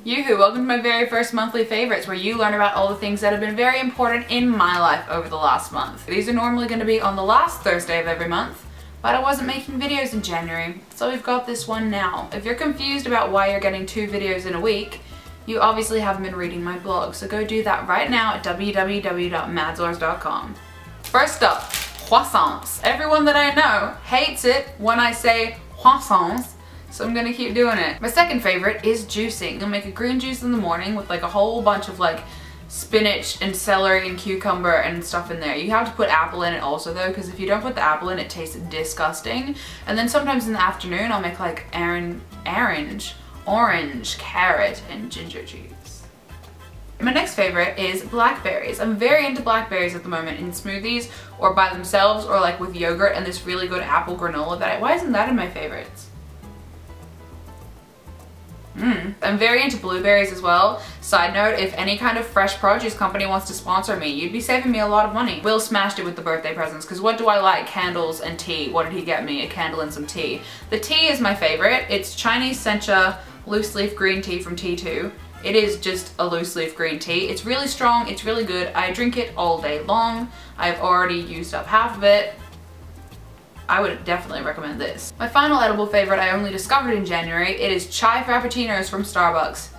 Yoo-hoo, welcome to my very first monthly favorites where you learn about all the things that have been very important in my life over the last month. These are normally going to be on the last Thursday of every month, but I wasn't making videos in January, so we've got this one now. If you're confused about why you're getting 2 videos in a week, you obviously haven't been reading my blog, so go do that right now at www.meedzz.com. First up, croissants. Everyone that I know hates it when I say croissants, so I'm gonna keep doing it. My second favorite is juicing. I'll make a green juice in the morning with like a whole bunch of like spinach and celery and cucumber and stuff in there. You have to put apple in it also though, because if you don't put the apple in, it tastes disgusting. And then sometimes in the afternoon, I'll make like orange, carrot, and ginger cheese. My next favorite is blackberries. I'm very into blackberries at the moment in smoothies or by themselves or like with yogurt and this really good apple granola why isn't that in my favorites? I'm very into blueberries as well. Side note, if any kind of fresh produce company wants to sponsor me, you'd be saving me a lot of money. Will smashed it with the birthday presents, because what do I like? Candles and tea. What did he get me? A candle and some tea. The tea is my favorite. It's Chinese sencha loose leaf green tea from T2. It is just a loose leaf green tea. It's really strong, it's really good. I drink it all day long. I've already used up half of it. I would definitely recommend this. My final edible favorite I only discovered in January, it is chai frappuccinos from Starbucks.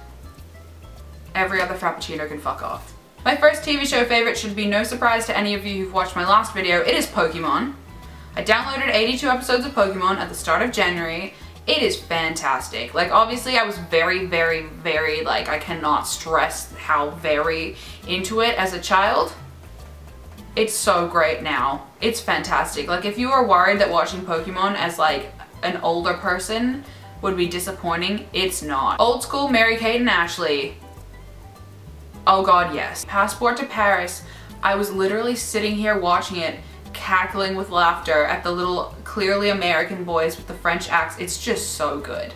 Every other frappuccino can fuck off. My first TV show favorite should be no surprise to any of you who've watched my last video, it is Pokemon. I downloaded 82 episodes of Pokemon at the start of January. It is fantastic. Like obviously I was very like I cannot stress how very into it as a child. It's so great now. It's fantastic. Like if you were worried that watching Pokemon as like an older person would be disappointing, it's not. Old school Mary-Kate and Ashley. Oh god, yes. Passport to Paris. I was literally sitting here watching it, cackling with laughter at the little clearly American boys with the French accents. It's just so good.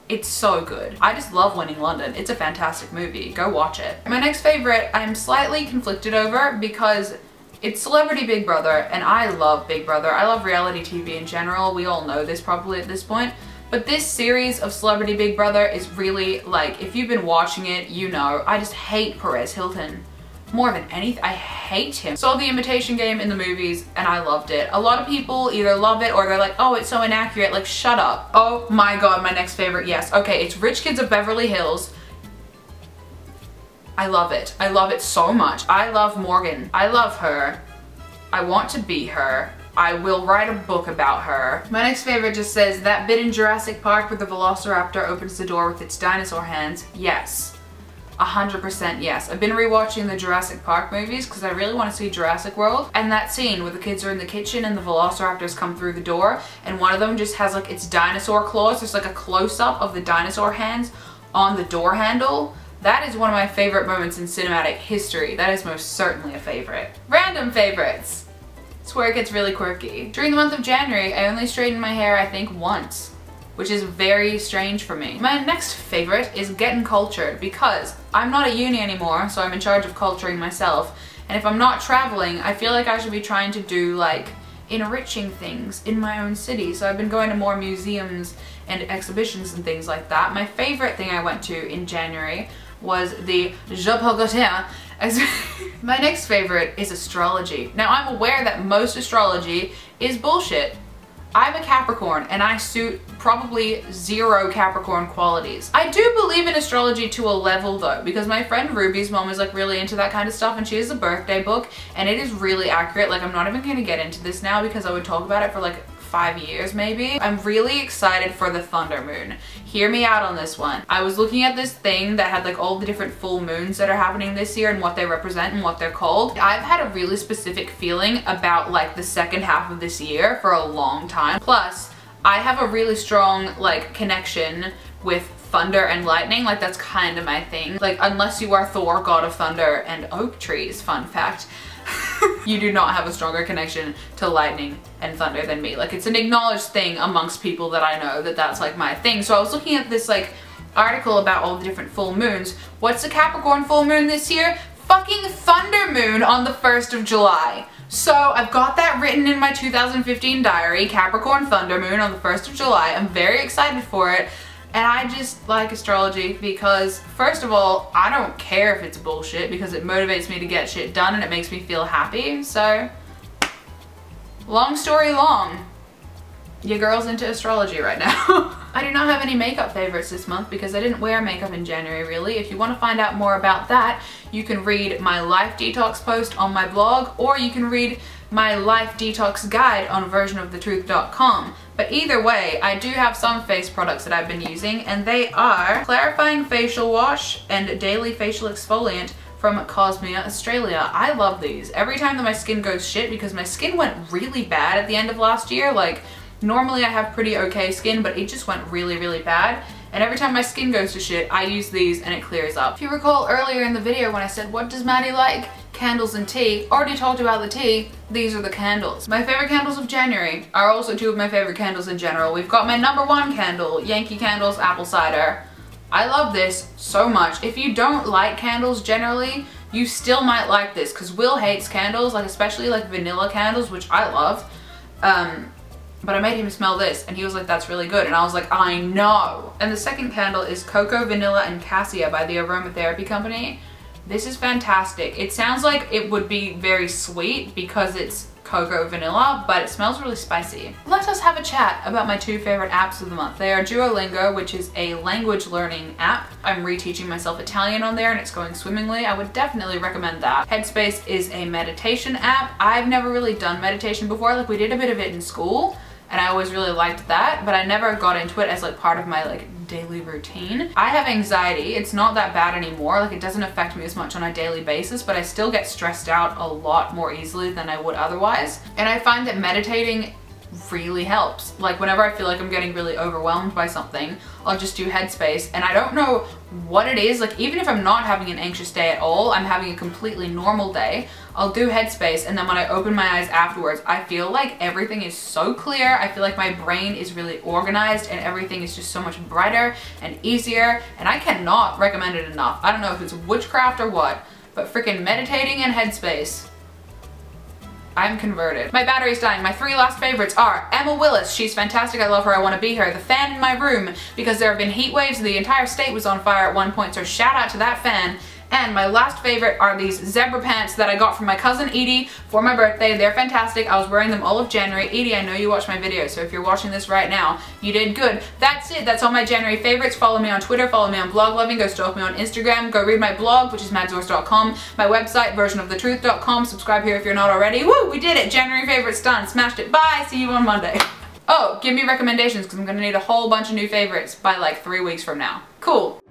It's so good. I just love Winning London. It's a fantastic movie. Go watch it. My next favorite I'm slightly conflicted over because it's Celebrity Big Brother, and I love Big Brother. I love reality TV in general. We all know this probably at this point. But this series of Celebrity Big Brother is really like, if you've been watching it, you know, I just hate Perez Hilton. More than anything, I hate him. Saw The Imitation Game in the movies and I loved it. A lot of people either love it or they're like, oh, it's so inaccurate, like shut up. Oh my god, my next favorite, yes. Okay, it's Rich Kids of Beverly Hills. I love it. I love it so much. I love Morgan. I love her. I want to be her. I will write a book about her. My next favorite just says, that bit in Jurassic Park where the Velociraptor opens the door with its dinosaur hands. Yes. 100% yes. I've been rewatching the Jurassic Park movies because I really want to see Jurassic World. And that scene where the kids are in the kitchen and the Velociraptors come through the door and one of them just has like its dinosaur claws. There's like a close-up of the dinosaur hands on the door handle. That is one of my favorite moments in cinematic history. That is most certainly a favorite. Random favorites. It's where it gets really quirky. During the month of January, I only straightened my hair I think once, which is very strange for me. My next favorite is getting cultured because I'm not at uni anymore, so I'm in charge of culturing myself. And if I'm not traveling, I feel like I should be trying to do like enriching things in my own city. So I've been going to more museums and exhibitions and things like that. My favorite thing I went to in January was the Je Pogotin. My next favorite is astrology. Now I'm aware that most astrology is bullshit. I'm a Capricorn and I suit probably 0 Capricorn qualities. I do believe in astrology to a level though, because my friend Ruby's mom is like really into that kind of stuff and she has a birthday book and it is really accurate. Like I'm not even gonna get into this now because I would talk about it for like 5 years maybe. I'm really excited for the thunder moon. Hear me out on this one. I was looking at this thing that had like all the different full moons that are happening this year and what they represent and what they're called. I've had a really specific feeling about like the second half of this year for a long time. Plus, I have a really strong like connection with thunder and lightning. Like that's kind of my thing. Like unless you are Thor, god of thunder and oak trees, fun fact. You do not have a stronger connection to lightning and thunder than me. Like it's an acknowledged thing amongst people that I know that that's like my thing. So I was looking at this like article about all the different full moons. What's the Capricorn full moon this year? Fucking thunder moon on the 1st of July. So I've got that written in my 2015 diary, Capricorn thunder moon on the 1st of July. I'm very excited for it. And I just like astrology because, first of all, I don't care if it's bullshit because it motivates me to get shit done and it makes me feel happy. So, long story long, your girl's into astrology right now. I do not have any makeup favorites this month because I didn't wear makeup in January really. If you want to find out more about that, you can read my life detox post on my blog, or you can read my life detox guide on versionofthetruth.com. But either way, I do have some face products that I've been using, and they are Clarifying Facial Wash and Daily Facial Exfoliant from Cosmia Australia. I love these. Every time that my skin goes shit, because my skin went really bad at the end of last year, like normally I have pretty okay skin, but it just went really, really bad. And every time my skin goes to shit, I use these and it clears up. If you recall earlier in the video when I said, what does Maddie like? Candles and tea. Already talked about the tea. These are the candles. My favorite candles of January are also two of my favorite candles in general. We've got my #1 candle, Yankee Candles Apple Cider. I love this so much. If you don't like candles generally, you still might like this, because Will hates candles, like especially like vanilla candles, which I love. But I made him smell this and he was like, that's really good. And I was like, I know. And the second candle is Cocoa, Vanilla, and Cassia by the Aromatherapy Company. This is fantastic. It sounds like it would be very sweet because it's cocoa vanilla, but it smells really spicy. Let us have a chat about my two favorite apps of the month. They are Duolingo, which is a language learning app. I'm reteaching myself Italian on there and it's going swimmingly. I would definitely recommend that. Headspace is a meditation app. I've never really done meditation before. Like, we did a bit of it in school and I always really liked that, but I never got into it as like part of my like daily routine. I have anxiety. It's not that bad anymore. Like, it doesn't affect me as much on a daily basis, but I still get stressed out a lot more easily than I would otherwise. And I find that meditating really helps. Like, whenever I feel like I'm getting really overwhelmed by something, I'll just do Headspace, and I don't know what it is. Like, even if I'm not having an anxious day at all, I'm having a completely normal day, I'll do Headspace, and then when I open my eyes afterwards, I feel like everything is so clear. I feel like my brain is really organized and everything is just so much brighter and easier, and I cannot recommend it enough. I don't know if it's witchcraft or what, but freaking meditating and Headspace. I'm converted. My battery's dying. My three last favorites are Emma Willis. She's fantastic. I love her. I want to be her. The fan in my room, because there have been heat waves. The entire state was on fire at one point, so shout out to that fan. And my last favorite are these zebra pants that I got from my cousin Edie for my birthday. They're fantastic. I was wearing them all of January. Edie, I know you watch my videos, so if you're watching this right now, you did good. That's it. That's all my January favorites. Follow me on Twitter. Follow me on Blog Loving. Go stalk me on Instagram. Go read my blog, which is madzors.com. My website, versionofthetruth.com. Subscribe here if you're not already. Woo! We did it! January favorites done. Smashed it. Bye! See you on Monday. Oh, give me recommendations, because I'm going to need a whole bunch of new favorites by like 3 weeks from now. Cool.